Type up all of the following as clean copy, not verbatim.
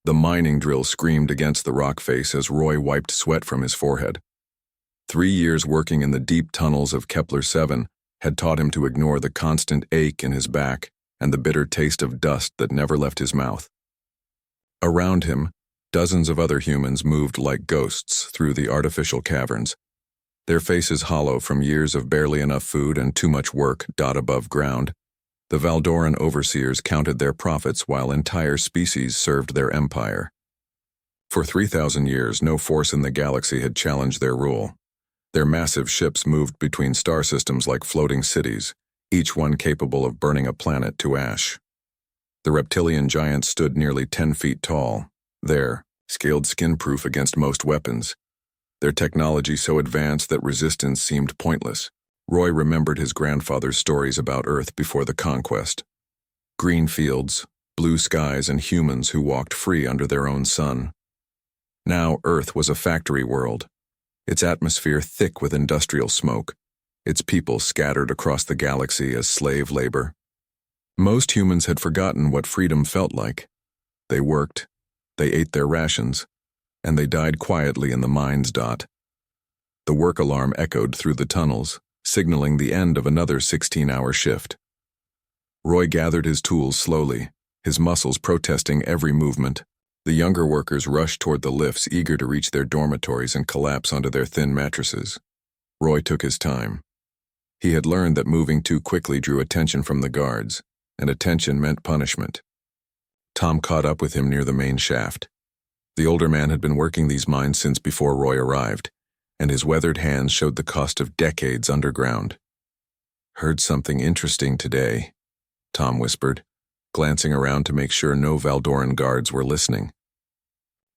The mining drill screamed against the rock face as Roy wiped sweat from his forehead. 3 years working in the deep tunnels of Kepler-7 had taught him to ignore the constant ache in his back and the bitter taste of dust that never left his mouth. Around him, dozens of other humans moved like ghosts through the artificial caverns, their faces hollow from years of barely enough food and too much work dot above ground. The Valdoran overseers counted their profits while entire species served their empire. For 3,000 years, no force in the galaxy had challenged their rule. Their massive ships moved between star systems like floating cities, each one capable of burning a planet to ash. The reptilian giants stood nearly 10 feet tall, there, scaled skin-proof against most weapons. Their technology so advanced that resistance seemed pointless. Roy remembered his grandfather's stories about Earth before the conquest. Green fields, blue skies, and humans who walked free under their own sun. Now Earth was a factory world, its atmosphere thick with industrial smoke, its people scattered across the galaxy as slave labor. Most humans had forgotten what freedom felt like. They worked, they ate their rations, and they died quietly in the mine's dot. The work alarm echoed through the tunnels, signaling the end of another 16-hour shift. Roy gathered his tools slowly, his muscles protesting every movement. The younger workers rushed toward the lifts, eager to reach their dormitories and collapse onto their thin mattresses. Roy took his time. He had learned that moving too quickly drew attention from the guards, and attention meant punishment. Tom caught up with him near the main shaft. The older man had been working these mines since before Roy arrived, and his weathered hands showed the cost of decades underground. "Heard something interesting today," Tom whispered, glancing around to make sure no Valdoran guards were listening.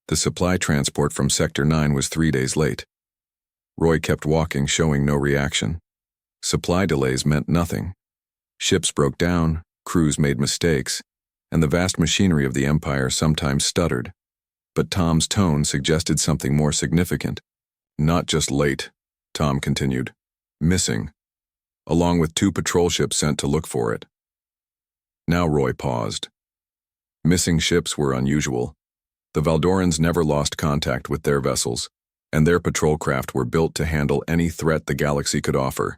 The supply transport from Sector 9 was 3 days late. Roy kept walking, showing no reaction. Supply delays meant nothing. Ships broke down, crews made mistakes, and the vast machinery of the Empire sometimes stuttered. But Tom's tone suggested something more significant. "Not just late," Tom continued. "Missing, along with 2 patrol ships sent to look for it." Now Roy paused. Missing ships were unusual. The Valdorans never lost contact with their vessels, and their patrol craft were built to handle any threat the galaxy could offer.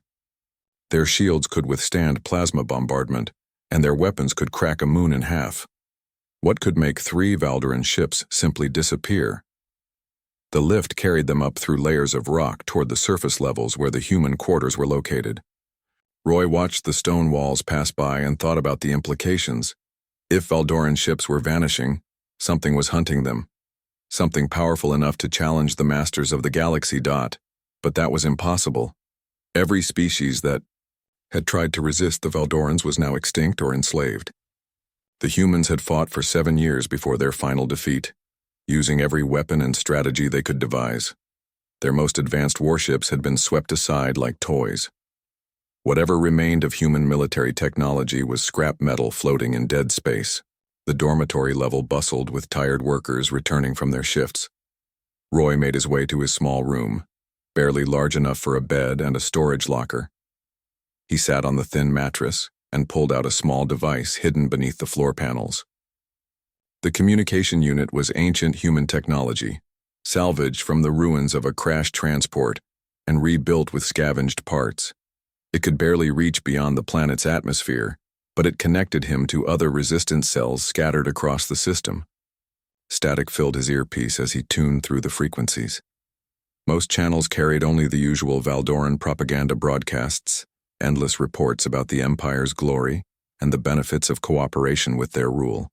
Their shields could withstand plasma bombardment, and their weapons could crack a moon in half. What could make 3 Valdoran ships simply disappear? The lift carried them up through layers of rock toward the surface levels where the human quarters were located. Roy watched the stone walls pass by and thought about the implications. If Valdoran ships were vanishing, something was hunting them. Something powerful enough to challenge the masters of the galaxy dot, but that was impossible. Every species that had tried to resist the Valdorans was now extinct or enslaved. The humans had fought for 7 years before their final defeat, using every weapon and strategy they could devise. Their most advanced warships had been swept aside like toys. Whatever remained of human military technology was scrap metal floating in dead space. The dormitory level bustled with tired workers returning from their shifts. Roy made his way to his small room, barely large enough for a bed and a storage locker. He sat on the thin mattress and pulled out a small device hidden beneath the floor panels. The communication unit was ancient human technology, salvaged from the ruins of a crashed transport and rebuilt with scavenged parts. It could barely reach beyond the planet's atmosphere, but it connected him to other resistance cells scattered across the system. Static filled his earpiece as he tuned through the frequencies. Most channels carried only the usual Valdoran propaganda broadcasts, endless reports about the Empire's glory and the benefits of cooperation with their rule.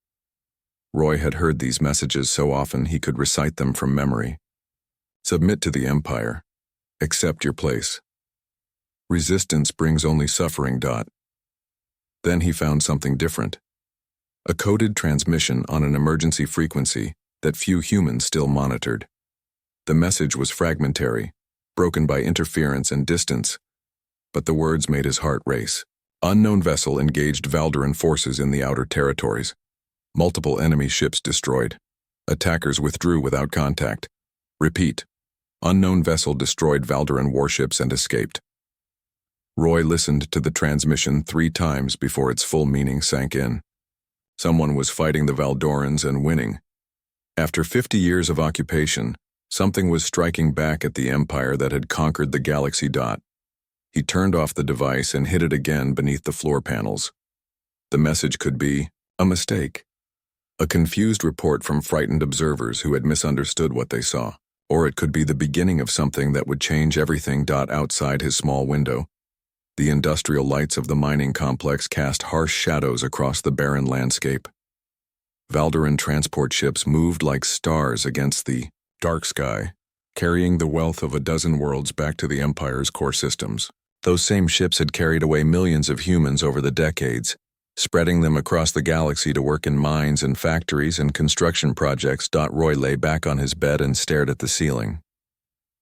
Roy had heard these messages so often he could recite them from memory. Submit to the Empire. Accept your place. Resistance brings only suffering. Then he found something different. A coded transmission on an emergency frequency that few humans still monitored. The message was fragmentary, broken by interference and distance, but the words made his heart race. Unknown vessel engaged Valdoran forces in the outer territories. Multiple enemy ships destroyed. Attackers withdrew without contact. Repeat. Unknown vessel destroyed Valdoran warships and escaped. Roy listened to the transmission 3 times before its full meaning sank in. Someone was fighting the Valdorans and winning. After 50 years of occupation, something was striking back at the empire that had conquered the galaxy. He turned off the device and hid it again beneath the floor panels. The message could be a mistake, a confused report from frightened observers who had misunderstood what they saw, or it could be the beginning of something that would change everything. Outside his small window, the industrial lights of the mining complex cast harsh shadows across the barren landscape. Valdoran transport ships moved like stars against the dark sky, carrying the wealth of a dozen worlds back to the Empire's core systems. Those same ships had carried away millions of humans over the decades, spreading them across the galaxy to work in mines and factories and construction projects. Roy lay back on his bed and stared at the ceiling.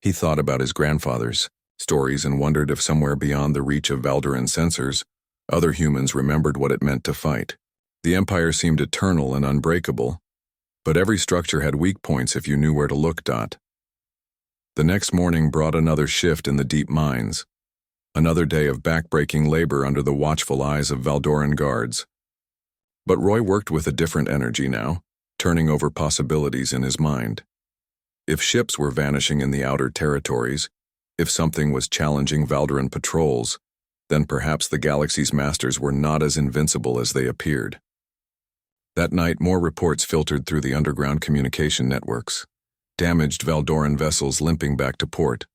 He thought about his grandfather's stories and wondered if somewhere beyond the reach of Valdoran sensors, other humans remembered what it meant to fight. The Empire seemed eternal and unbreakable, but every structure had weak points if you knew where to look. The next morning brought another shift in the deep mines, another day of backbreaking labor under the watchful eyes of Valdoran guards. But Roy worked with a different energy now, turning over possibilities in his mind. If ships were vanishing in the outer territories, if something was challenging Valdoran patrols, then perhaps the galaxy's masters were not as invincible as they appeared. That night, more reports filtered through the underground communication networks. Damaged Valdoran vessels limping back to port,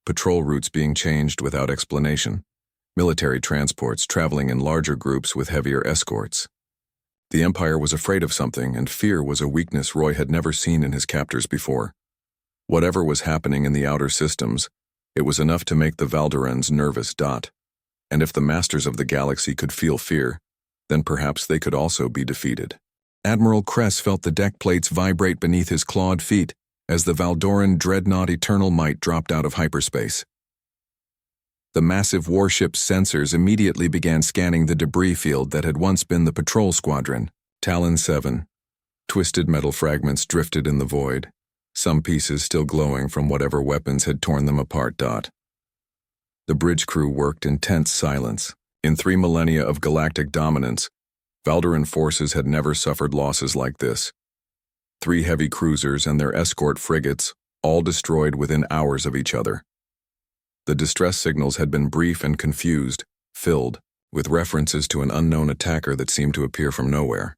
patrol routes being changed without explanation, military transports traveling in larger groups with heavier escorts. The Empire was afraid of something, and fear was a weakness Roy had never seen in his captors before. Whatever was happening in the outer systems, it was enough to make the Valdorans nervous. And if the masters of the galaxy could feel fear, then perhaps they could also be defeated. Admiral Kress felt the deck plates vibrate beneath his clawed feet as the Valdoran dreadnought Eternal Might dropped out of hyperspace. The massive warship's sensors immediately began scanning the debris field that had once been the patrol squadron. Talon 7. Twisted metal fragments drifted in the void, some pieces still glowing from whatever weapons had torn them apart. The bridge crew worked in tense silence. In 3 millennia of galactic dominance, Valdoran forces had never suffered losses like this. 3 heavy cruisers and their escort frigates, all destroyed within hours of each other. The distress signals had been brief and confused, filled with references to an unknown attacker that seemed to appear from nowhere.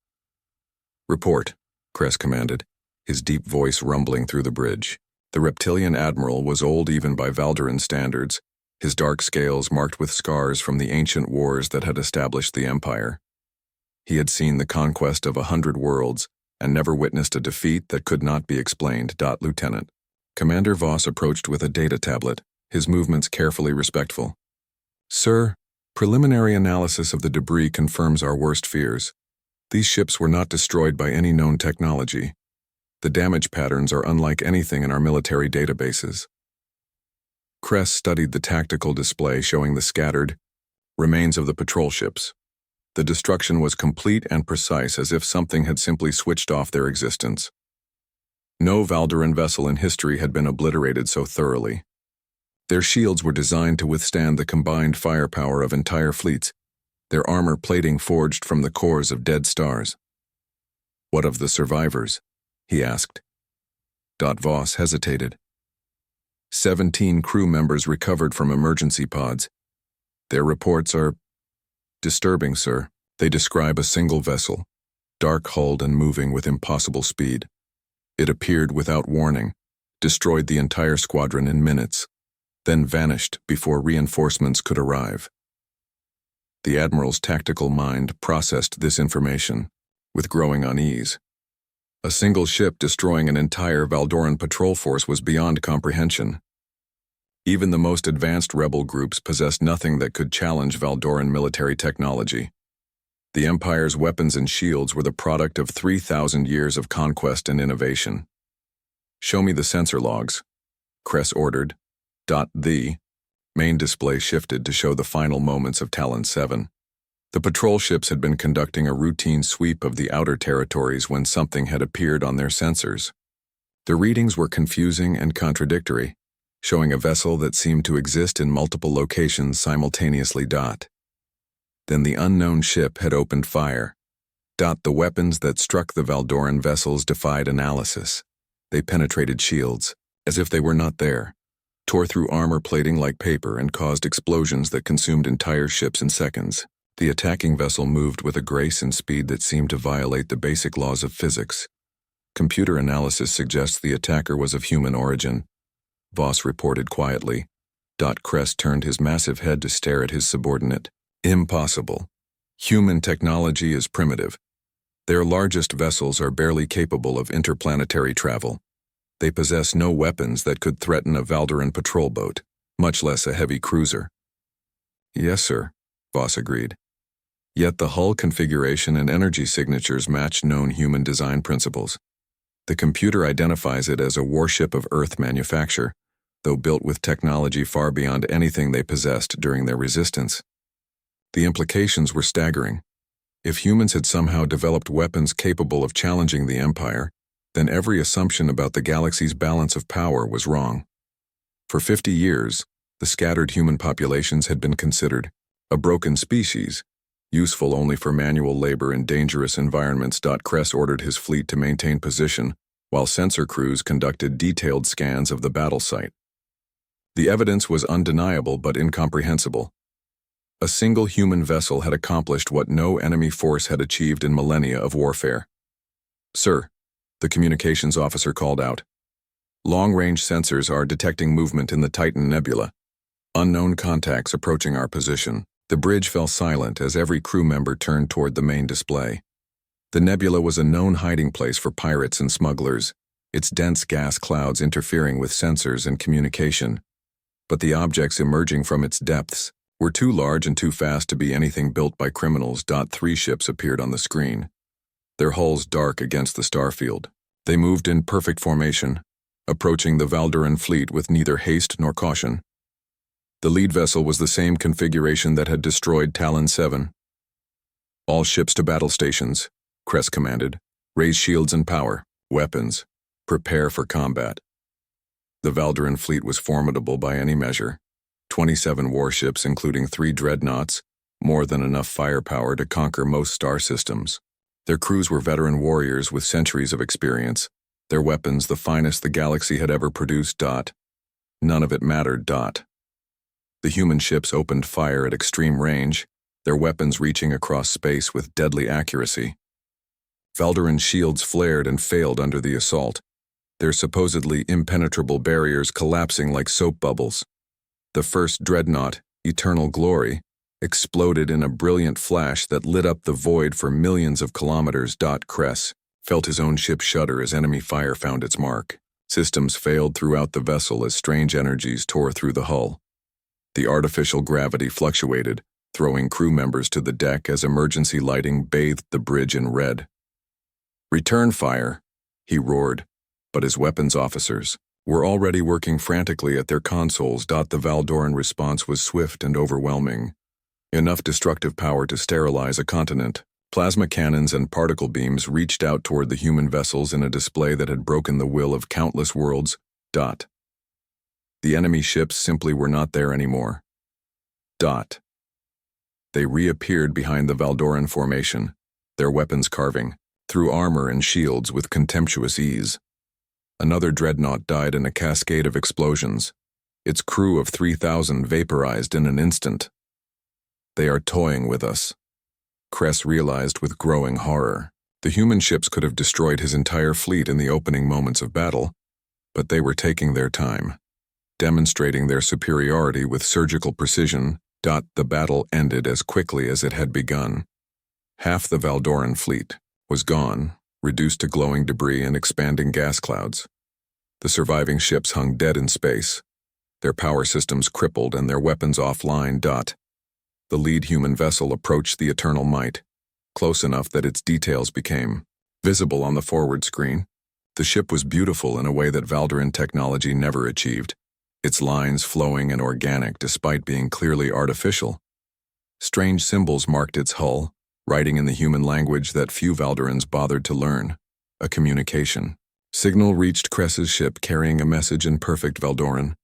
"Report," Kress commanded, his deep voice rumbling through the bridge. The reptilian admiral was old even by Valdoran standards, his dark scales marked with scars from the ancient wars that had established the Empire. He had seen the conquest of 100 worlds and never witnessed a defeat that could not be explained. Lieutenant. Commander Voss approached with a data tablet, his movements carefully respectful. "Sir, preliminary analysis of the debris confirms our worst fears. These ships were not destroyed by any known technology. The damage patterns are unlike anything in our military databases." Kress studied the tactical display showing the scattered remains of the patrol ships. The destruction was complete and precise, as if something had simply switched off their existence. No Valdoran vessel in history had been obliterated so thoroughly. Their shields were designed to withstand the combined firepower of entire fleets, their armor plating forged from the cores of dead stars. "What of the survivors?" he asked. Voss hesitated. 17 crew members recovered from emergency pods. Their reports are disturbing, sir. They describe a single vessel, dark-hulled and moving with impossible speed. It appeared without warning, destroyed the entire squadron in minutes, then vanished before reinforcements could arrive. The Admiral's tactical mind processed this information with growing unease. A single ship destroying an entire Valdoran patrol force was beyond comprehension. Even the most advanced rebel groups possessed nothing that could challenge Valdoran military technology. The Empire's weapons and shields were the product of 3,000 years of conquest and innovation. "Show me the sensor logs," Kress ordered. The main display shifted to show the final moments of Talon 7. The patrol ships had been conducting a routine sweep of the outer territories when something had appeared on their sensors. The readings were confusing and contradictory, showing a vessel that seemed to exist in multiple locations simultaneously. Then the unknown ship had opened fire. The weapons that struck the Valdoran vessels defied analysis. They penetrated shields, as if they were not there, tore through armor plating like paper, and caused explosions that consumed entire ships in seconds. The attacking vessel moved with a grace and speed that seemed to violate the basic laws of physics. Computer analysis suggests the attacker was of human origin, Voss reported quietly. Crest turned his massive head to stare at his subordinate. Impossible. Human technology is primitive. Their largest vessels are barely capable of interplanetary travel. They possess no weapons that could threaten a Valdoran patrol boat, much less a heavy cruiser. Yes, sir, Voss agreed. Yet the hull configuration and energy signatures match known human design principles. The computer identifies it as a warship of Earth manufacture, though built with technology far beyond anything they possessed during their resistance. The implications were staggering. If humans had somehow developed weapons capable of challenging the Empire, then every assumption about the galaxy's balance of power was wrong. For 50 years, the scattered human populations had been considered a broken species, useful only for manual labor in dangerous environments. Cress ordered his fleet to maintain position, while sensor crews conducted detailed scans of the battle site. The evidence was undeniable but incomprehensible. A single human vessel had accomplished what no enemy force had achieved in millennia of warfare. Sir, the communications officer called out. Long-range sensors are detecting movement in the Titan Nebula. Unknown contacts approaching our position. The bridge fell silent as every crew member turned toward the main display. The nebula was a known hiding place for pirates and smugglers, its dense gas clouds interfering with sensors and communication. But the objects emerging from its depths were too large and too fast to be anything built by criminals. 3 ships appeared on the screen, their hulls dark against the starfield. They moved in perfect formation, approaching the Valdoran fleet with neither haste nor caution. The lead vessel was the same configuration that had destroyed Talon 7. All ships to battle stations, Cress commanded. Raise shields and power. Weapons. Prepare for combat. The Valdoran fleet was formidable by any measure. 27 warships, including 3 dreadnoughts, more than enough firepower to conquer most star systems. Their crews were veteran warriors with centuries of experience, their weapons the finest the galaxy had ever produced. None of it mattered. The human ships opened fire at extreme range, their weapons reaching across space with deadly accuracy. Valdoran shields flared and failed under the assault, their supposedly impenetrable barriers collapsing like soap bubbles. The first dreadnought, Eternal Glory, exploded in a brilliant flash that lit up the void for millions of kilometers. Cress felt his own ship shudder as enemy fire found its mark. Systems failed throughout the vessel as strange energies tore through the hull. The artificial gravity fluctuated, throwing crew members to the deck as emergency lighting bathed the bridge in red. Return fire, he roared, but his weapons officers were already working frantically at their consoles. The Valdoran response was swift and overwhelming. Enough destructive power to sterilize a continent. Plasma cannons and particle beams reached out toward the human vessels in a display that had broken the will of countless worlds. The enemy ships simply were not there anymore. They reappeared behind the Valdoran formation, their weapons carving through armor and shields with contemptuous ease. Another dreadnought died in a cascade of explosions, its crew of 3,000 vaporized in an instant. They are toying with us, Cress realized with growing horror. The human ships could have destroyed his entire fleet in the opening moments of battle, but they were taking their time, demonstrating their superiority with surgical precision. The battle ended as quickly as it had begun. Half the Valdoran fleet was gone, reduced to glowing debris and expanding gas clouds. The surviving ships hung dead in space, their power systems crippled and their weapons offline. The lead human vessel approached the Eternal Might, close enough that its details became visible on the forward screen. The ship was beautiful in a way that Valdoran technology never achieved, its lines flowing and organic despite being clearly artificial. Strange symbols marked its hull, writing in the human language that few Valdorans bothered to learn, a communication. Signal reached Cress's ship carrying a message in perfect Valdoran.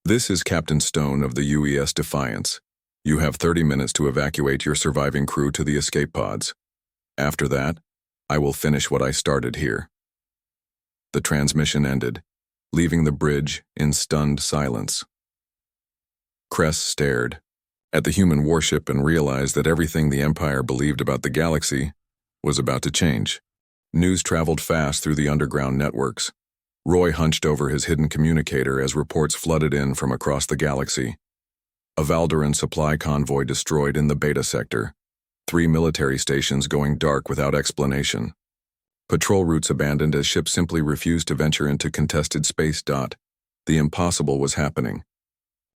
This is Captain Stone of the UES Defiance. You have 30 minutes to evacuate your surviving crew to the escape pods. After that, I will finish what I started here." The transmission ended, leaving the bridge in stunned silence. Kress stared at the human warship and realized that everything the Empire believed about the galaxy was about to change. News traveled fast through the underground networks. Roy hunched over his hidden communicator as reports flooded in from across the galaxy. A Valdoran supply convoy destroyed in the Beta sector. 3 military stations going dark without explanation. Patrol routes abandoned as ships simply refused to venture into contested space. The impossible was happening.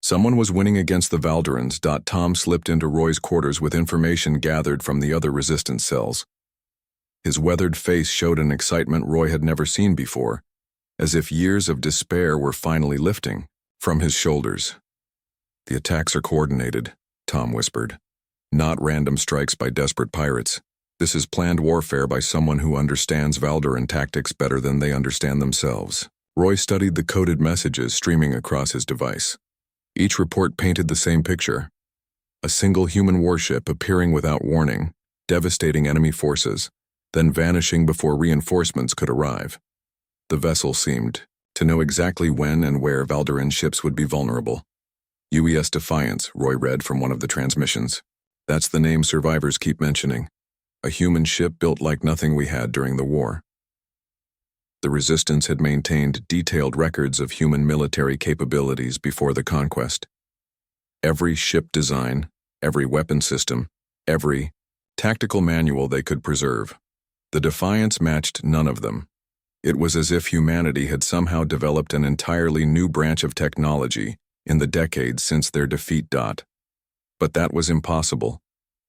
Someone was winning against the Valdorans. Tom slipped into Roy's quarters with information gathered from the other resistance cells. His weathered face showed an excitement Roy had never seen before, as if years of despair were finally lifting from his shoulders. "The attacks are coordinated," Tom whispered. "Not random strikes by desperate pirates. This is planned warfare by someone who understands Valdoran tactics better than they understand themselves." Roy studied the coded messages streaming across his device. Each report painted the same picture. A single human warship appearing without warning, devastating enemy forces, then vanishing before reinforcements could arrive. The vessel seemed to know exactly when and where Valdoran ships would be vulnerable. "UES Defiance," Roy read from one of the transmissions. "That's the name survivors keep mentioning. A human ship built like nothing we had during the war." The Resistance had maintained detailed records of human military capabilities before the conquest. Every ship design, every weapon system, every tactical manual they could preserve. The Defiance matched none of them. It was as if humanity had somehow developed an entirely new branch of technology in the decades since their defeat. But that was impossible.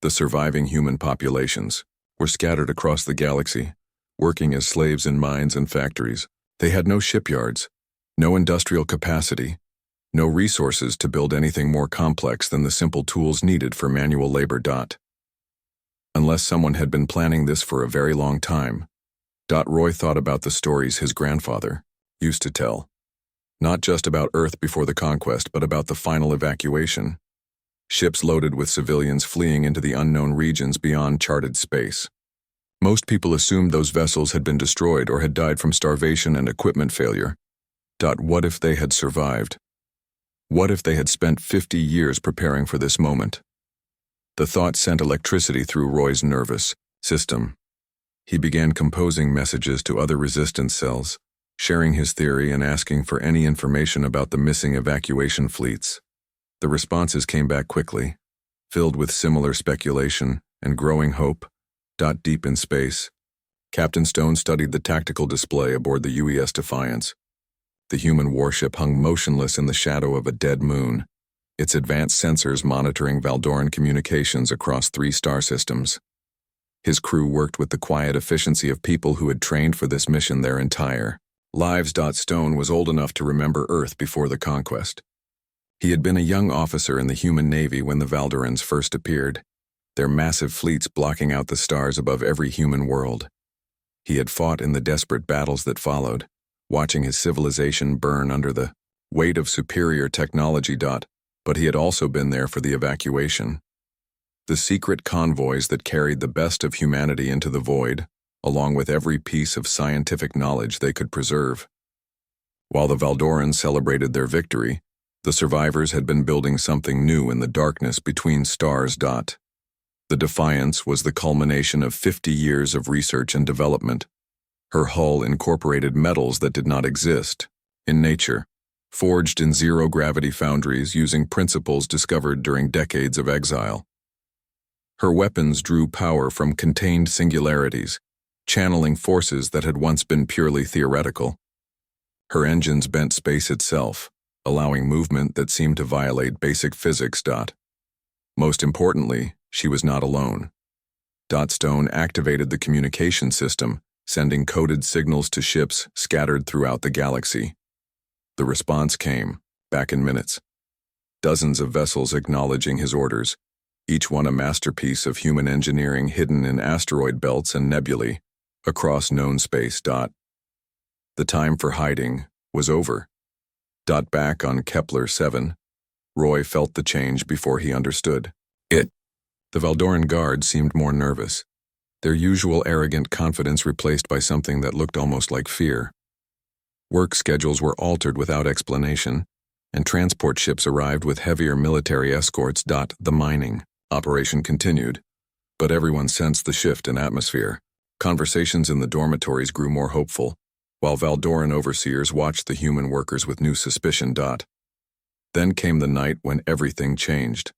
The surviving human populations were scattered across the galaxy, working as slaves in mines and factories. They had no shipyards, no industrial capacity, no resources to build anything more complex than the simple tools needed for manual labor. Unless someone had been planning this for a very long time. Roy thought about the stories his grandfather used to tell. Not just about Earth before the conquest, but about the final evacuation. Ships loaded with civilians fleeing into the unknown regions beyond charted space. Most people assumed those vessels had been destroyed or had died from starvation and equipment failure. What if they had survived? What if they had spent 50 years preparing for this moment? The thought sent electricity through Roy's nervous system. He began composing messages to other resistance cells, sharing his theory and asking for any information about the missing evacuation fleets. The responses came back quickly, filled with similar speculation and growing hope. Deep in space, Captain Stone studied the tactical display aboard the UES Defiance. The human warship hung motionless in the shadow of a dead moon, its advanced sensors monitoring Valdoran communications across 3 star systems. His crew worked with the quiet efficiency of people who had trained for this mission their entire lives. Stone was old enough to remember Earth before the conquest. He had been a young officer in the human navy when the Valdorans first appeared, their massive fleets blocking out the stars above every human world. He had fought in the desperate battles that followed, watching his civilization burn under the weight of superior technology. But he had also been there for the evacuation. The secret convoys that carried the best of humanity into the void, along with every piece of scientific knowledge they could preserve. While the Valdorans celebrated their victory, the survivors had been building something new in the darkness between stars. The Defiance was the culmination of 50 years of research and development. Her hull incorporated metals that did not exist in nature, forged in zero-gravity foundries using principles discovered during decades of exile. Her weapons drew power from contained singularities, channeling forces that had once been purely theoretical. Her engines bent space itself, allowing movement that seemed to violate basic physics. Most importantly, she was not alone. Stone activated the communication system, sending coded signals to ships scattered throughout the galaxy. The response came, back in minutes. Dozens of vessels acknowledging his orders, each one a masterpiece of human engineering hidden in asteroid belts and nebulae across known space. The time for hiding was over. Back on Kepler 7, Roy felt the change before he understood it. The Valdoran guard seemed more nervous, their usual arrogant confidence replaced by something that looked almost like fear. Work schedules were altered without explanation, and transport ships arrived with heavier military escorts. The mining operation continued, but everyone sensed the shift in atmosphere. Conversations in the dormitories grew more hopeful, while Valdoran overseers watched the human workers with new suspicion. Then came the night when everything changed.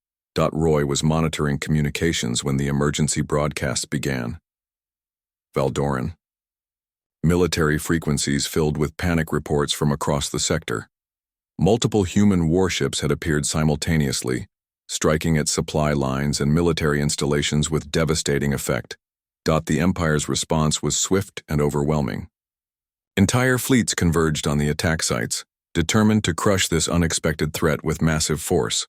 Roy was monitoring communications when the emergency broadcasts began. Valdoran. Military frequencies filled with panic reports from across the sector. Multiple human warships had appeared simultaneously, striking at supply lines and military installations with devastating effect. The Empire's response was swift and overwhelming. Entire fleets converged on the attack sites, determined to crush this unexpected threat with massive force.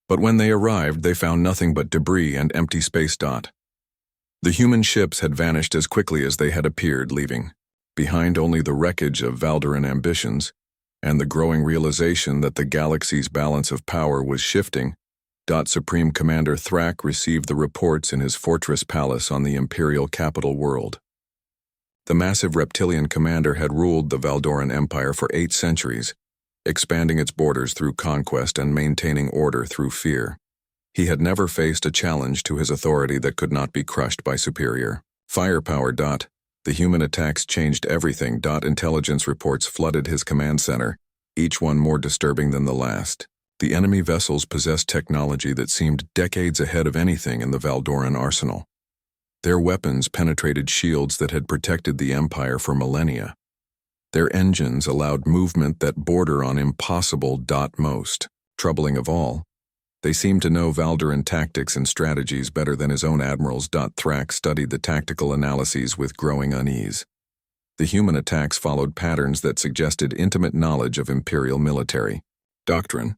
But when they arrived, they found nothing but debris and empty space. The human ships had vanished as quickly as they had appeared, leaving behind only the wreckage of Valdoran ambitions and the growing realization that the galaxy's balance of power was shifting. Supreme Commander Thrak received the reports in his fortress palace on the imperial capital world. The massive reptilian commander had ruled the Valdoran Empire for 8 centuries, expanding its borders through conquest and maintaining order through fear. He had never faced a challenge to his authority that could not be crushed by superior firepower. The human attacks changed everything. Intelligence reports flooded his command center, each one more disturbing than the last. The enemy vessels possessed technology that seemed decades ahead of anything in the Valdoran arsenal. Their weapons penetrated shields that had protected the Empire for millennia. Their engines allowed movement that bordered on impossible. Most troubling of all, they seemed to know Valdoran tactics and strategies better than his own admirals. Thrak studied the tactical analyses with growing unease. The human attacks followed patterns that suggested intimate knowledge of imperial military doctrine.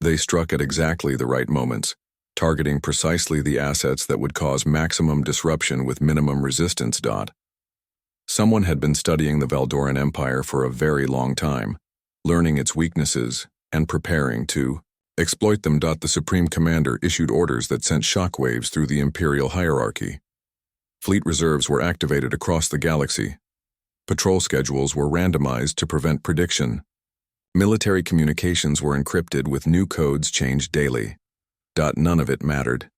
They struck at exactly the right moments, targeting precisely the assets that would cause maximum disruption with minimum resistance. Someone had been studying the Valdoran Empire for a very long time, learning its weaknesses and preparing to exploit them. The Supreme Commander issued orders that sent shockwaves through the imperial hierarchy. Fleet reserves were activated across the galaxy. Patrol schedules were randomized to prevent prediction. Military communications were encrypted with new codes changed daily. None of it mattered.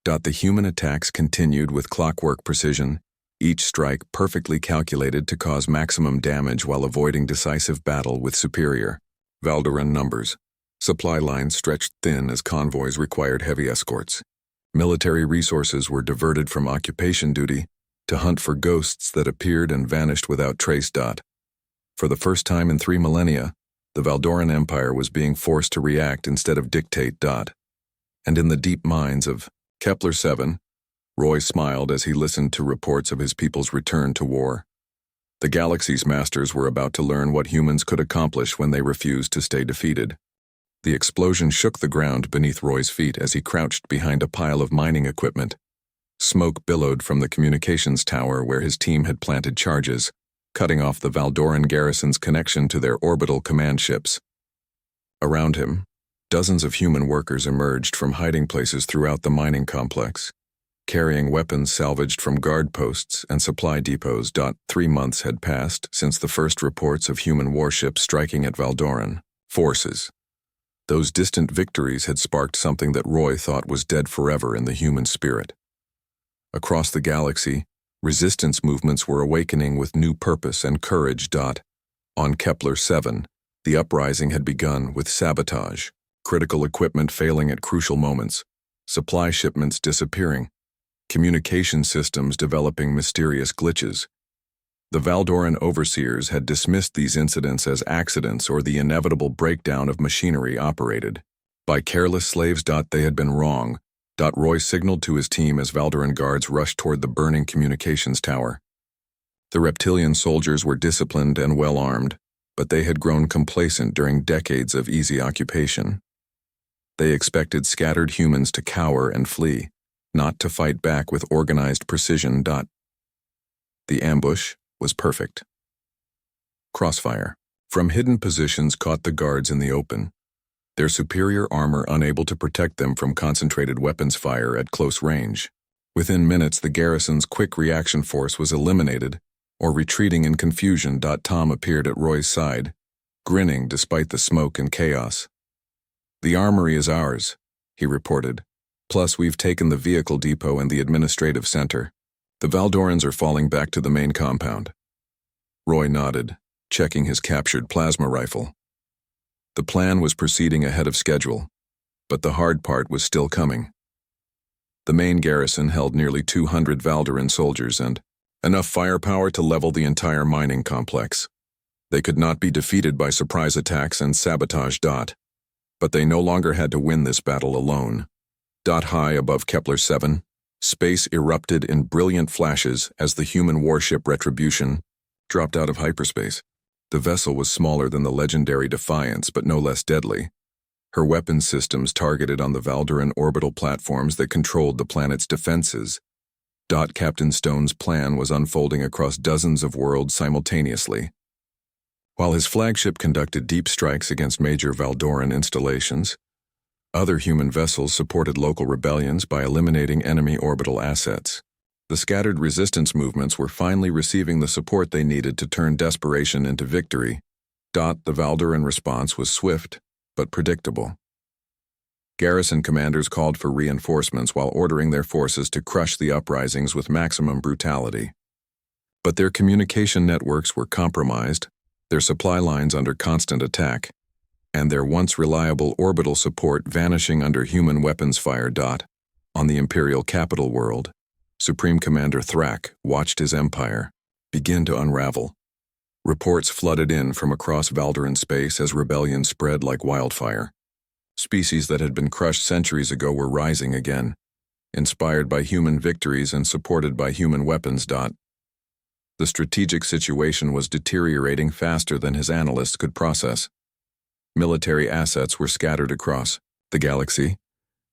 The human attacks continued with clockwork precision, each strike perfectly calculated to cause maximum damage while avoiding decisive battle with superior Valdoran numbers. Supply lines stretched thin as convoys required heavy escorts. Military resources were diverted from occupation duty to hunt for ghosts that appeared and vanished without trace. For the first time in 3 millennia, the Valdoran Empire was being forced to react instead of dictate. And in the deep minds of Kepler-7, Roy smiled as he listened to reports of his people's return to war. The galaxy's masters were about to learn what humans could accomplish when they refused to stay defeated. The explosion shook the ground beneath Roy's feet as he crouched behind a pile of mining equipment. Smoke billowed from the communications tower where his team had planted charges, cutting off the Valdoran garrison's connection to their orbital command ships. Around him, dozens of human workers emerged from hiding places throughout the mining complex, carrying weapons salvaged from guard posts and supply depots. 3 months had passed since the first reports of human warships striking at Valdoran forces. Those distant victories had sparked something that Roy thought was dead forever in the human spirit. Across the galaxy, resistance movements were awakening with new purpose and courage. On Kepler-7, the uprising had begun with sabotage, critical equipment failing at crucial moments, supply shipments disappearing, communication systems developing mysterious glitches. The Valdoran overseers had dismissed these incidents as accidents or the inevitable breakdown of machinery operated by careless slaves. They had been wrong. Roy signaled to his team as Valdoran guards rushed toward the burning communications tower. The reptilian soldiers were disciplined and well-armed, but they had grown complacent during decades of easy occupation. They expected scattered humans to cower and flee, not to fight back with organized precision. The ambush was perfect. Crossfire from hidden positions caught the guards in the open, their superior armor unable to protect them from concentrated weapons fire at close range. Within minutes, the garrison's quick reaction force was eliminated, or retreating in confusion. Tom appeared at Roy's side, grinning despite the smoke and chaos. "The armory is ours," he reported. "Plus, we've taken the vehicle depot and the administrative center. The Valdorans are falling back to the main compound." Roy nodded, checking his captured plasma rifle. The plan was proceeding ahead of schedule, but the hard part was still coming. The main garrison held nearly 200 Valdoran soldiers and enough firepower to level the entire mining complex. They could not be defeated by surprise attacks and sabotage. But they no longer had to win this battle alone. High above Kepler-7, space erupted in brilliant flashes as the human warship Retribution dropped out of hyperspace. The vessel was smaller than the legendary Defiance, but no less deadly. Her weapons systems targeted on the Valdoran orbital platforms that controlled the planet's defenses. Captain Stone's plan was unfolding across dozens of worlds simultaneously. While his flagship conducted deep strikes against major Valdoran installations, other human vessels supported local rebellions by eliminating enemy orbital assets. The scattered resistance movements were finally receiving the support they needed to turn desperation into victory. The Valdoran response was swift, but predictable. Garrison commanders called for reinforcements while ordering their forces to crush the uprisings with maximum brutality. But their communication networks were compromised, their supply lines under constant attack, and their once reliable orbital support vanishing under human weapons fire. On the Imperial capital world, Supreme Commander Thrak watched his empire begin to unravel. Reports flooded in from across Valdoran space as rebellion spread like wildfire. Species that had been crushed centuries ago were rising again, inspired by human victories and supported by human weapons. The strategic situation was deteriorating faster than his analysts could process. Military assets were scattered across the galaxy,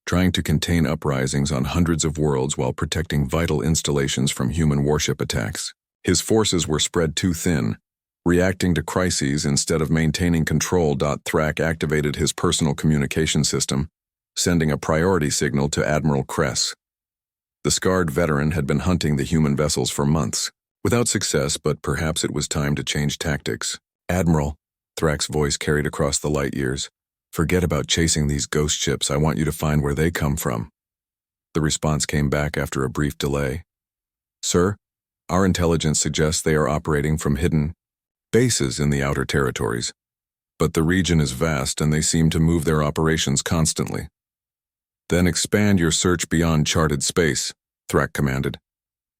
trying to contain uprisings on hundreds of worlds while protecting vital installations from human warship attacks. His forces were spread too thin, reacting to crises instead of maintaining control. Thrak activated his personal communication system, sending a priority signal to Admiral Kress. The scarred veteran had been hunting the human vessels for months, without success, but perhaps it was time to change tactics. "Admiral," Thrak's voice carried across the light years, "forget about chasing these ghost ships. I want you to find where they come from." The response came back after a brief delay. "Sir, our intelligence suggests they are operating from hidden bases in the outer territories, but the region is vast and they seem to move their operations constantly." "Then expand your search beyond charted space," Thrak commanded.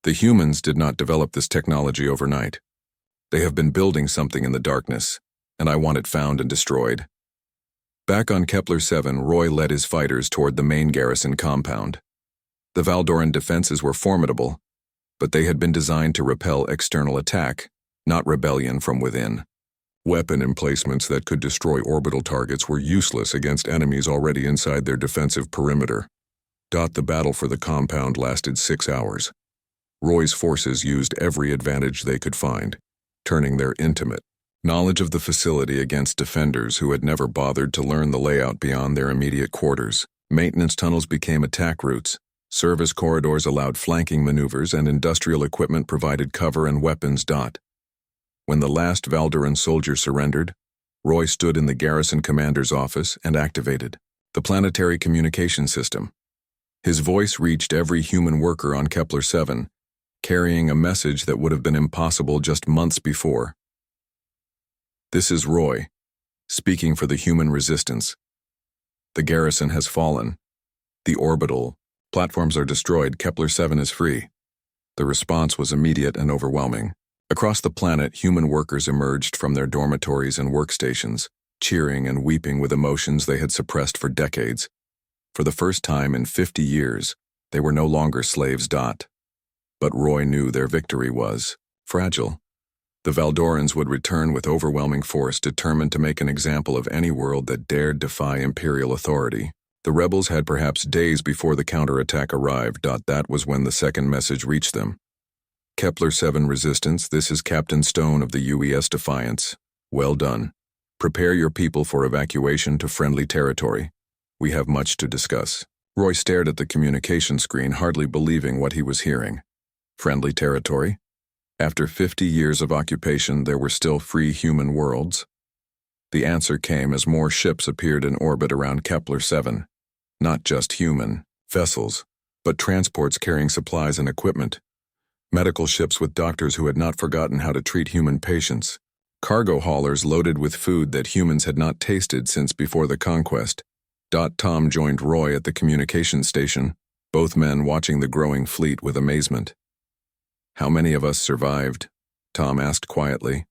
"The humans did not develop this technology overnight. They have been building something in the darkness, and I want it found and destroyed." Back on Kepler-7, Roy led his fighters toward the main garrison compound. The Valdoran defenses were formidable, but they had been designed to repel external attack, not rebellion from within. Weapon emplacements that could destroy orbital targets were useless against enemies already inside their defensive perimeter. The battle for the compound lasted 6 hours. Roy's forces used every advantage they could find, turning their intimate knowledge of the facility against defenders who had never bothered to learn the layout beyond their immediate quarters. Maintenance tunnels became attack routes, service corridors allowed flanking maneuvers, and industrial equipment provided cover and weapons. When the last Valdoran soldier surrendered, Roy stood in the garrison commander's office and activated the planetary communication system. His voice reached every human worker on Kepler-7, carrying a message that would have been impossible just months before. "This is Roy, speaking for the human resistance. The garrison has fallen. The orbital platforms are destroyed. Kepler-7 is free." The response was immediate and overwhelming. Across the planet, human workers emerged from their dormitories and workstations, cheering and weeping with emotions they had suppressed for decades. For the first time in 50 years, they were no longer slaves. But Roy knew their victory was fragile. The Valdorans would return with overwhelming force, determined to make an example of any world that dared defy Imperial authority. The rebels had perhaps days before the counterattack arrived. That was when the second message reached them. "Kepler-7 Resistance, this is Captain Stone of the UES Defiance. Well done. Prepare your people for evacuation to friendly territory. We have much to discuss." Roy stared at the communication screen, hardly believing what he was hearing. Friendly territory? After 50 years of occupation, there were still free human worlds? The answer came as more ships appeared in orbit around Kepler-7. Not just human vessels, but transports carrying supplies and equipment. Medical ships with doctors who had not forgotten how to treat human patients. Cargo haulers loaded with food that humans had not tasted since before the conquest. Tom joined Roy at the communications station, both men watching the growing fleet with amazement. "How many of us survived?" Tom asked quietly.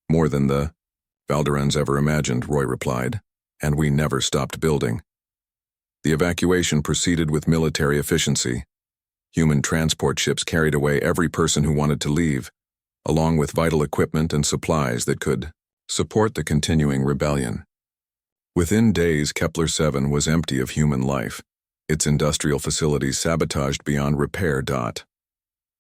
"More than the Valdorans ever imagined," Roy replied, "and we never stopped building." The evacuation proceeded with military efficiency. Human transport ships carried away every person who wanted to leave, along with vital equipment and supplies that could support the continuing rebellion. Within days, Kepler-7 was empty of human life, its industrial facilities sabotaged beyond repair.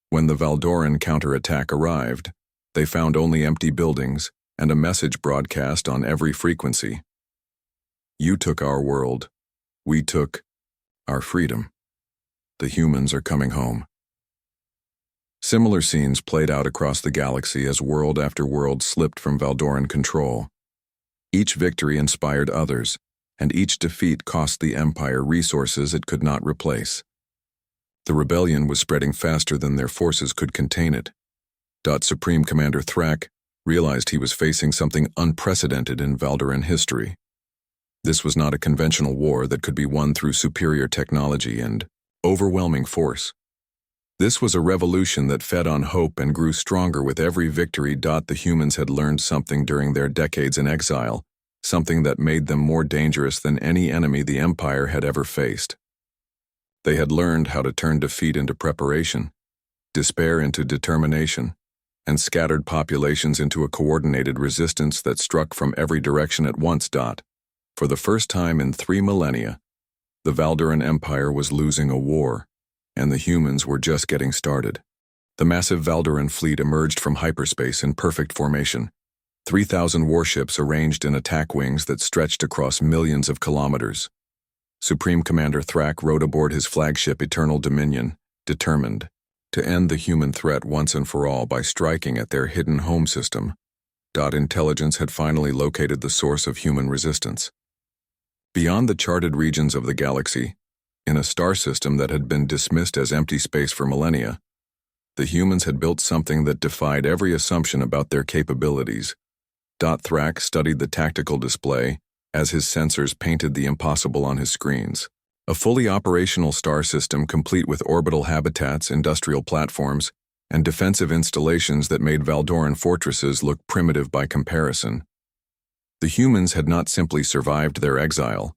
When the Valdoran counterattack arrived, they found only empty buildings and a message broadcast on every frequency. "You took our world. We took our freedom. The humans are coming home." Similar scenes played out across the galaxy as world after world slipped from Valdoran control. Each victory inspired others, and each defeat cost the Empire resources it could not replace. The rebellion was spreading faster than their forces could contain it. Supreme Commander Thrak realized he was facing something unprecedented in Valdoran history. This was not a conventional war that could be won through superior technology and overwhelming force. This was a revolution that fed on hope and grew stronger with every victory. The humans had learned something during their decades in exile, something that made them more dangerous than any enemy the Empire had ever faced. They had learned how to turn defeat into preparation, despair into determination, and scattered populations into a coordinated resistance that struck from every direction at once. For the first time in 3 millennia, the Valdoran Empire was losing a war, and the humans were just getting started. The massive Valdoran fleet emerged from hyperspace in perfect formation. 3,000 warships arranged in attack wings that stretched across millions of kilometers. Supreme Commander Thrak rode aboard his flagship Eternal Dominion, determined to end the human threat once and for all by striking at their hidden home system. Intelligence had finally located the source of human resistance. Beyond the charted regions of the galaxy, in a star system that had been dismissed as empty space for millennia, the humans had built something that defied every assumption about their capabilities. Thrak studied the tactical display as his sensors painted the impossible on his screens. A fully operational star system complete with orbital habitats, industrial platforms, and defensive installations that made Valdoran fortresses look primitive by comparison. The humans had not simply survived their exile.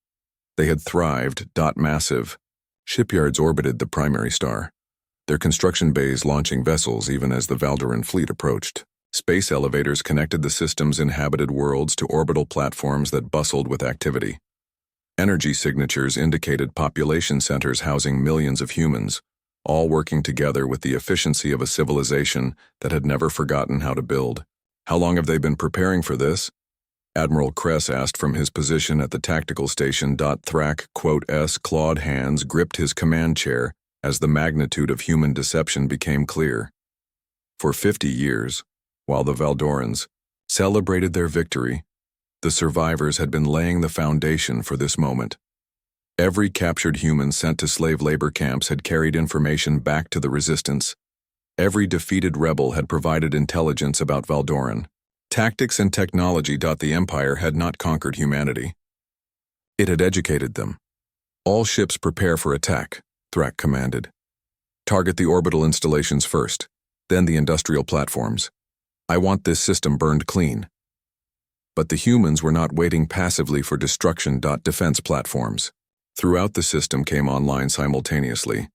They had thrived. Massive shipyards orbited the primary star, their construction bays launching vessels even as the Valdoran fleet approached. Space elevators connected the system's inhabited worlds to orbital platforms that bustled with activity. Energy signatures indicated population centers housing millions of humans, all working together with the efficiency of a civilization that had never forgotten how to build. "How long have they been preparing for this?" Admiral Kress asked from his position at the tactical station. Thrak, clawed hands gripped his command chair as the magnitude of human deception became clear. For 50 years, while the Valdorans celebrated their victory, the survivors had been laying the foundation for this moment. Every captured human sent to slave labor camps had carried information back to the resistance. Every defeated rebel had provided intelligence about Valdoran. Tactics and technology. The Empire had not conquered humanity. It had educated them. "All ships prepare for attack," Thrak commanded. "Target the orbital installations first, then the industrial platforms. I want this system burned clean." But the humans were not waiting passively for destruction. Defense platforms throughout the system came online simultaneously,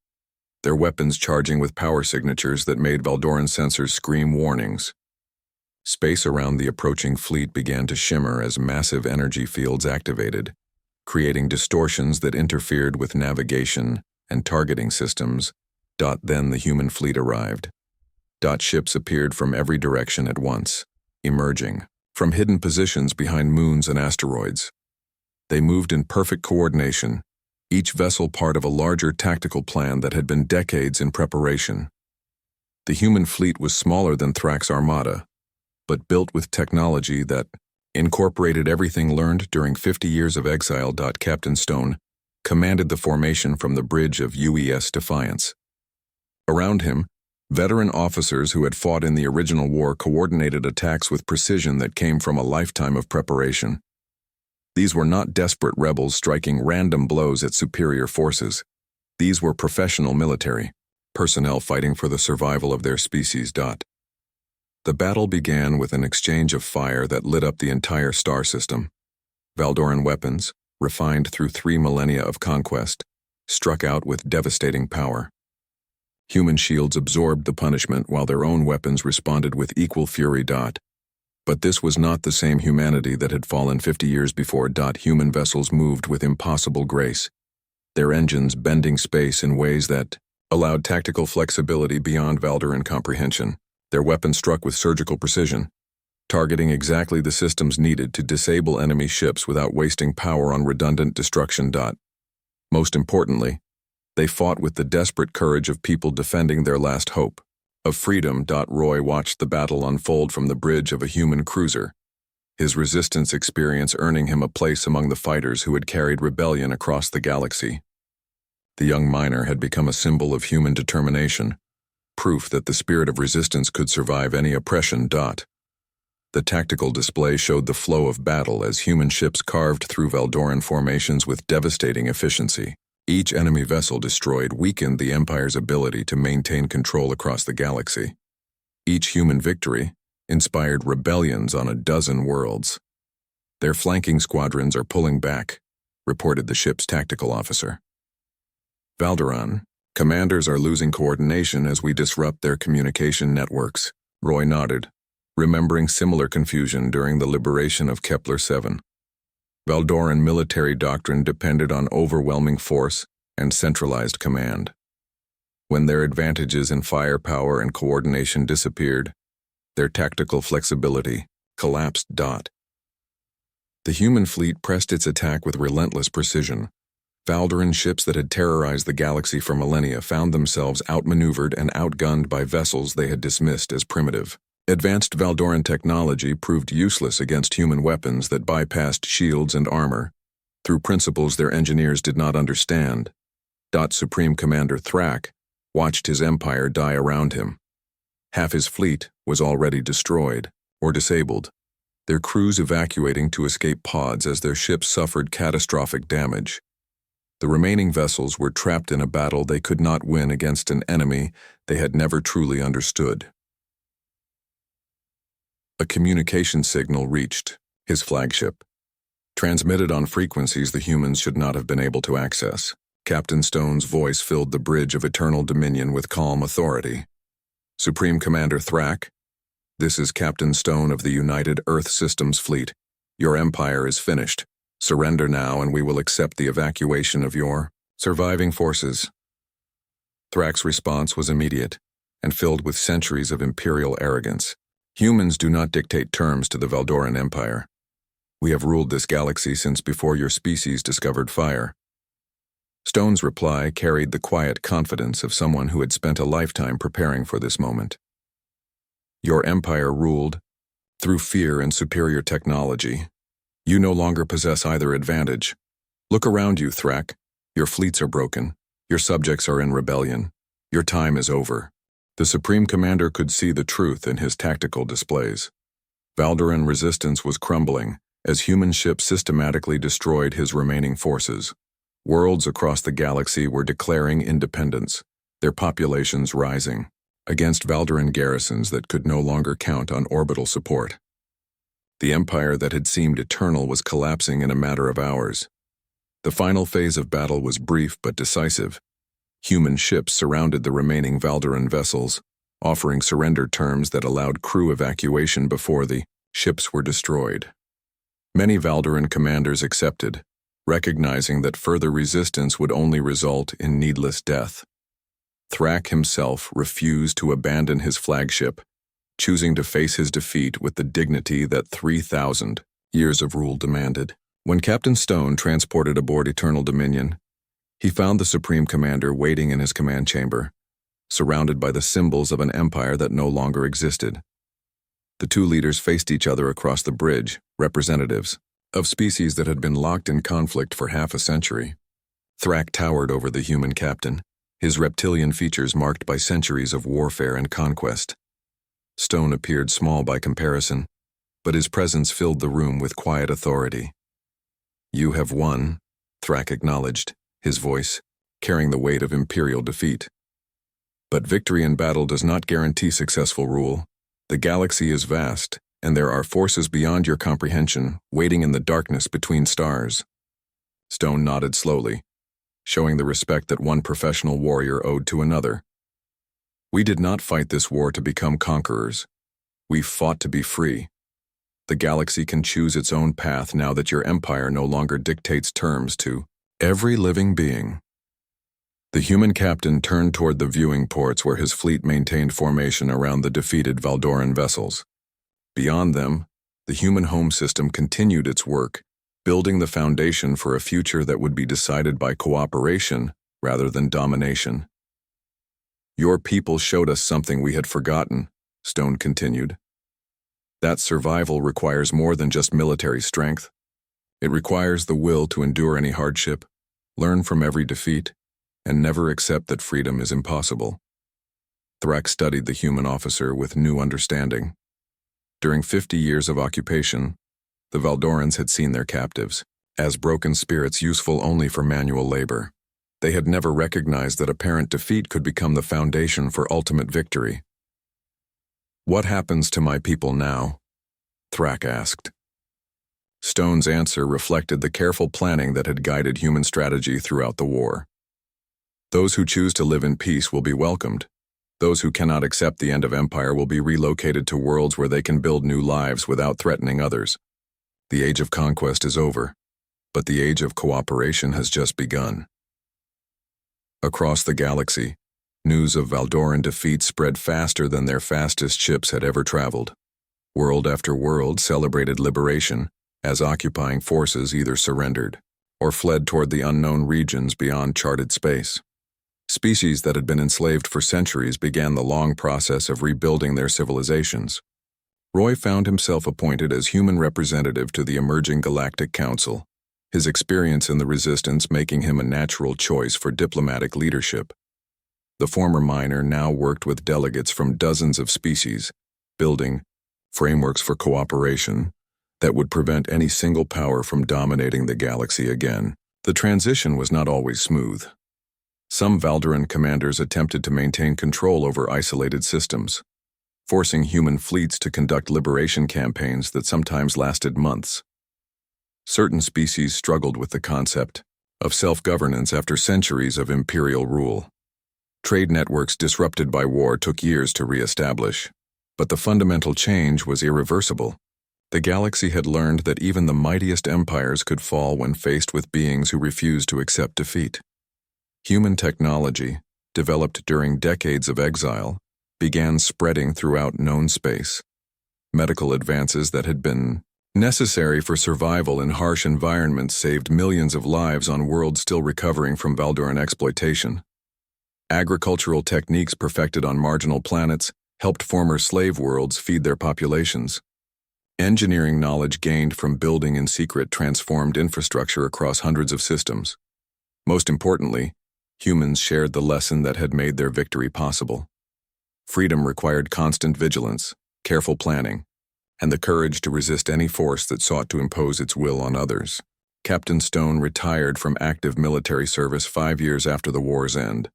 their weapons charging with power signatures that made Valdoran sensors scream warnings. Space around the approaching fleet began to shimmer as massive energy fields activated, creating distortions that interfered with navigation and targeting systems. Then the human fleet arrived. Ships appeared from every direction at once, emerging from hidden positions behind moons and asteroids. They moved in perfect coordination, each vessel part of a larger tactical plan that had been decades in preparation. The human fleet was smaller than Thrak's armada, but built with technology that incorporated everything learned during 50 years of exile. Captain Stone commanded the formation from the bridge of UES Defiance. Around him, veteran officers who had fought in the original war coordinated attacks with precision that came from a lifetime of preparation. These were not desperate rebels striking random blows at superior forces. These were professional military personnel fighting for the survival of their species. The battle began with an exchange of fire that lit up the entire star system. Valdoran weapons, refined through 3 millennia of conquest, struck out with devastating power. Human shields absorbed the punishment while their own weapons responded with equal fury. But this was not the same humanity that had fallen 50 years before. Human vessels moved with impossible grace, their engines bending space in ways that allowed tactical flexibility beyond Valdoran comprehension. Their weapons struck with surgical precision, targeting exactly the systems needed to disable enemy ships without wasting power on redundant destruction. Most importantly, they fought with the desperate courage of people defending their last hope of freedom. Roy watched the battle unfold from the bridge of a human cruiser, his resistance experience earning him a place among the fighters who had carried rebellion across the galaxy. The young miner had become a symbol of human determination, proof that the spirit of resistance could survive any oppression. The tactical display showed the flow of battle as human ships carved through Valdoran formations with devastating efficiency. Each enemy vessel destroyed weakened the Empire's ability to maintain control across the galaxy. Each human victory inspired rebellions on a dozen worlds. Their flanking squadrons are pulling back, reported the ship's tactical officer. Valdoran, commanders are losing coordination as we disrupt their communication networks, Roy nodded, remembering similar confusion during the liberation of Kepler-7. Valdoran military doctrine depended on overwhelming force and centralized command. When their advantages in firepower and coordination disappeared, their tactical flexibility collapsed. The human fleet pressed its attack with relentless precision. Valdoran ships that had terrorized the galaxy for millennia found themselves outmaneuvered and outgunned by vessels they had dismissed as primitive. Advanced Valdoran technology proved useless against human weapons that bypassed shields and armor, through principles their engineers did not understand. Supreme Commander Thrak watched his empire die around him. Half his fleet was already destroyed or disabled, their crews evacuating to escape pods as their ships suffered catastrophic damage. The remaining vessels were trapped in a battle they could not win against an enemy they had never truly understood. A communication signal reached his flagship, transmitted on frequencies the humans should not have been able to access. Captain Stone's voice filled the bridge of eternal dominion with calm authority. Supreme Commander Thrak, this is Captain Stone of the United Earth Systems Fleet. Your empire is finished. Surrender now and we will accept the evacuation of your surviving forces. Thrak's response was immediate and filled with centuries of imperial arrogance. Humans do not dictate terms to the Valdoran Empire. We have ruled this galaxy since before your species discovered fire. Stone's reply carried the quiet confidence of someone who had spent a lifetime preparing for this moment. Your empire ruled through fear and superior technology. You no longer possess either advantage. Look around you, Thrak. Your fleets are broken. Your subjects are in rebellion. Your time is over. The Supreme Commander could see the truth in his tactical displays. Valdoran resistance was crumbling as human ships systematically destroyed his remaining forces. Worlds across the galaxy were declaring independence, their populations rising, against Valdoran garrisons that could no longer count on orbital support. The empire that had seemed eternal was collapsing in a matter of hours. The final phase of battle was brief but decisive. Human ships surrounded the remaining Valdoran vessels, offering surrender terms that allowed crew evacuation before the ships were destroyed. Many Valdoran commanders accepted, recognizing that further resistance would only result in needless death. Thrak himself refused to abandon his flagship, choosing to face his defeat with the dignity that 3,000 years of rule demanded. When Captain Stone transported aboard Eternal Dominion, He found the Supreme Commander waiting in his command chamber, surrounded by the symbols of an empire that no longer existed. The two leaders faced each other across the bridge, representatives of species that had been locked in conflict for half a century. Thrak towered over the human captain, his reptilian features marked by centuries of warfare and conquest. Stone appeared small by comparison, but his presence filled the room with quiet authority. "You have won," Thrak acknowledged, his voice carrying the weight of imperial defeat. "But victory in battle does not guarantee successful rule. The galaxy is vast, and there are forces beyond your comprehension waiting in the darkness between stars." Stone nodded slowly, showing the respect that one professional warrior owed to another. "We did not fight this war to become conquerors. We fought to be free. The galaxy can choose its own path now that your empire no longer dictates terms to every living being." The human captain turned toward the viewing ports where his fleet maintained formation around the defeated Valdoran vessels. Beyond them, the human home system continued its work, building the foundation for a future that would be decided by cooperation rather than domination. "Your people showed us something we had forgotten," Stone continued. "That survival requires more than just military strength. It requires the will to endure any hardship, learn from every defeat, and never accept that freedom is impossible." Thrak studied the human officer with new understanding. During 50 years of occupation, the Valdorans had seen their captives as broken spirits useful only for manual labor. They had never recognized that apparent defeat could become the foundation for ultimate victory. "What happens to my people now?" Thrak asked. Stone's answer reflected the careful planning that had guided human strategy throughout the war. "Those who choose to live in peace will be welcomed. Those who cannot accept the end of empire will be relocated to worlds where they can build new lives without threatening others. The age of conquest is over, but the age of cooperation has just begun." Across the galaxy, news of Valdoran defeat spread faster than their fastest ships had ever traveled. World after world celebrated liberation as occupying forces either surrendered or fled toward the unknown regions beyond charted space. Species that had been enslaved for centuries began the long process of rebuilding their civilizations. Roy found himself appointed as human representative to the emerging Galactic Council, his experience in the Resistance making him a natural choice for diplomatic leadership. The former miner now worked with delegates from dozens of species, building frameworks for cooperation that would prevent any single power from dominating the galaxy again. The transition was not always smooth. Some Valdoran commanders attempted to maintain control over isolated systems, forcing human fleets to conduct liberation campaigns that sometimes lasted months. Certain species struggled with the concept of self-governance after centuries of imperial rule. Trade networks disrupted by war took years to re-establish, but the fundamental change was irreversible. The galaxy had learned that even the mightiest empires could fall when faced with beings who refused to accept defeat. Human technology, developed during decades of exile, began spreading throughout known space. Medical advances that had been necessary for survival in harsh environments saved millions of lives on worlds still recovering from Valdoran exploitation. Agricultural techniques perfected on marginal planets helped former slave worlds feed their populations. Engineering knowledge gained from building in secret transformed infrastructure across hundreds of systems. Most importantly, humans shared the lesson that had made their victory possible. Freedom required constant vigilance, careful planning, and the courage to resist any force that sought to impose its will on others. Captain Stone retired from active military service 5 years after the war's end,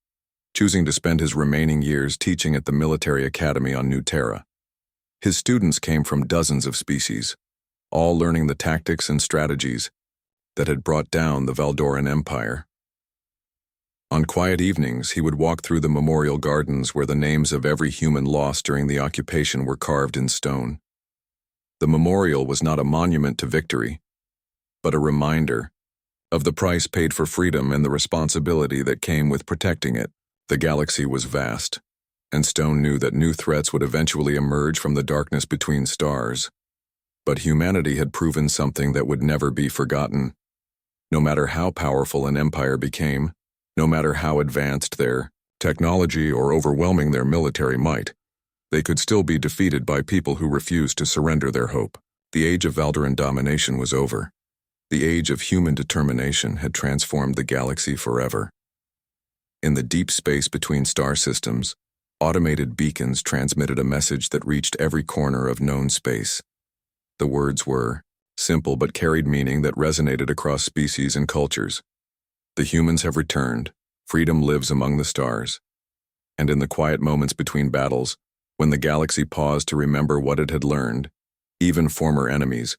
choosing to spend his remaining years teaching at the military academy on New Terra. His students came from dozens of species, all learning the tactics and strategies that had brought down the Valdoran Empire. On quiet evenings, he would walk through the memorial gardens where the names of every human lost during the occupation were carved in stone. The memorial was not a monument to victory, but a reminder of the price paid for freedom and the responsibility that came with protecting it. The galaxy was vast, and Stone knew that new threats would eventually emerge from the darkness between stars. But humanity had proven something that would never be forgotten. No matter how powerful an empire became, No matter how advanced their technology or overwhelming their military might, they could still be defeated by people who refused to surrender their hope. The age of Valderan domination was over. The age of human determination had transformed the galaxy forever. In the deep space between star systems, automated beacons transmitted a message that reached every corner of known space. The words were simple but carried meaning that resonated across species and cultures. The humans have returned. Freedom lives among the stars. And in the quiet moments between battles, when the galaxy paused to remember what it had learned, even former enemies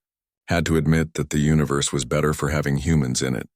had to admit that the universe was better for having humans in it.